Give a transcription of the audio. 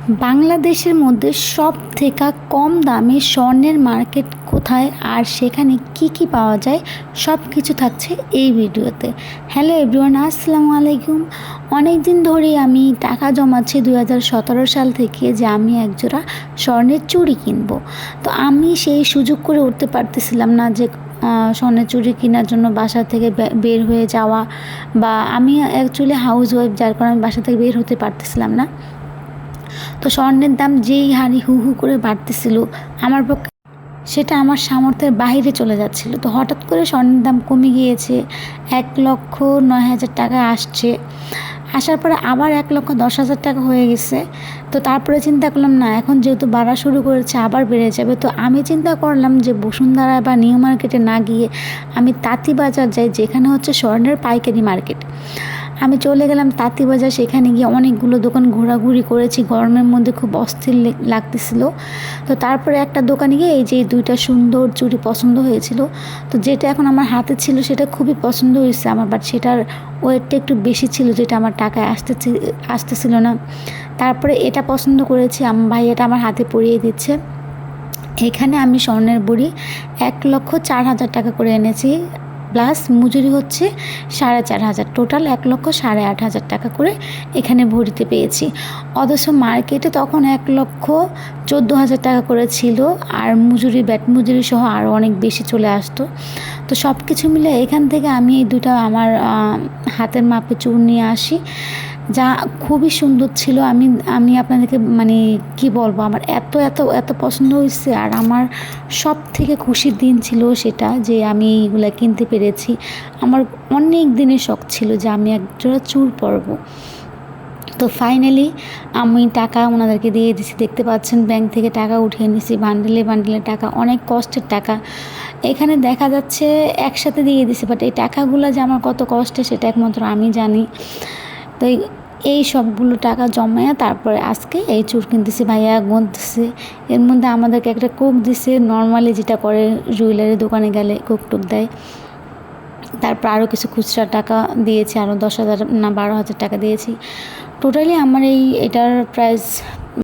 বাংলাদেশের মধ্যে সবথেকে কম দামে স্বর্ণের মার্কেট কোথায় আর সেখানে কি কি পাওয়া যায় সব কিছু থাকছে এই ভিডিওতে। হ্যালো এভরিওয়ান, আসসালামু আলাইকুম। অনেক দিন ধরেই আমি টাকা জমাচ্ছি 2017 সাল থেকে যে আমি একজোড়া স্বর্ণের চুড়ি কিনবো। তো আমি সেই সুযোগ করে উঠতে পারতেছিলাম না যে স্বর্ণের চুড়ি কেনার জন্য বাসা থেকে বের হয়ে যাওয়া, বা আমি অ্যাকচুয়ালি হাউস ওয়াইফ, যার কারণে আমি বাসা থেকে বের হতে পারতেছিলাম না। তো স্বর্ণের দাম যেই হারে হু হু করে বাড়তেছিল, আমার পক্ষে সেটা আমার সামর্থ্যের বাইরে চলে যাচ্ছিল। তো হঠাৎ করে স্বর্ণের দাম কমে গিয়েছে, 1,09,000 টাকা আসছে। আসার পরে আবার 1,10,000 টাকা হয়ে গেছে। তো তারপরে চিন্তা করলাম না, এখন যেহেতু বাড়া শুরু করেছে আবার বেড়ে যাবে। তো আমি চিন্তা করলাম যে বসুন্ধরা বা নিউ মার্কেটে না গিয়ে আমি তাঁতিবাজার যাই, যেখানে হচ্ছে স্বর্ণের পাইকারি মার্কেট। আমি চলে গেলাম তাঁতিবাজার, সেখানে গিয়ে অনেকগুলো দোকান ঘোরাঘুরি করেছি, গরমের মধ্যে খুব অস্থির লাগতেছিল। তো তারপরে একটা দোকানে গিয়ে এই যে দুইটা সুন্দর চুড়ি পছন্দ হয়েছিল। তো যেটা এখন আমার হাতে ছিল সেটা খুবই পছন্দ হয়েছে আমার, বাট সেটার ওয়েটটা একটু বেশি ছিল, যেটা আমার টাকায় আসতেছিল না। তারপরে এটা পছন্দ করেছি, ভাইয়াটা আমার হাতে পরিয়ে দিচ্ছে। এখানে আমি স্বর্ণের বড়ি 1,04,000 টাকা করে এনেছি, প্লাস মজুরি হচ্ছে 4,500, টোটাল 1,08,000 টাকা করে এখানে ভরিতে পেয়েছি। অথচ মার্কেটে তখন 1,14,000 টাকা করে ছিল, আর মজুরি, ব্যাট মজুরি সহ আরও অনেক বেশি চলে আসতো। তো সব কিছু মিলে এখান থেকে আমি এই দুটো আমার হাতের মাপে চুড় নিয়ে আসি, যা খুবই সুন্দর ছিল। আমি আপনাদেরকে কি বলবো, আমার এত এত এত পছন্দ হয়েছে। আর আমার সব থেকে খুশির দিন ছিল সেটা, যে আমি এইগুলো কিনতে পেরেছি। আমার অনেক দিনের শখ ছিল যে আমি একজোড়া চুড় পরবো। তো ফাইনালি আমি টাকা ওনাদেরকে দিয়ে দিছি, দেখতে পাচ্ছেন ব্যাংক থেকে টাকা উঠিয়ে নিছি, বান্ডেলে বান্ডেলে টাকা, অনেক কষ্টের টাকা। এখানে দেখা যাচ্ছে একসাথে দিয়ে দিছি, বাট এই টাকাগুলো যে আমার কত কষ্টে সেটা একমাত্র আমি জানি। তো এই সবগুলো টাকা জমায়া তারপরে আজকে এই চুড় কিনতেছি। ভাইয়া গুনতেছে, এর মধ্যে আমাদেরকে একটা কোক দিছে, নর্মালি যেটা করে জুয়েলারি দোকানে গেলে কোক টোক দেয়। তারপর আরও কিছু খুচরা টাকা দিয়েছি, আরও 10,000 না 12,000 টাকা দিয়েছি। টোটালি আমার এটার প্রাইস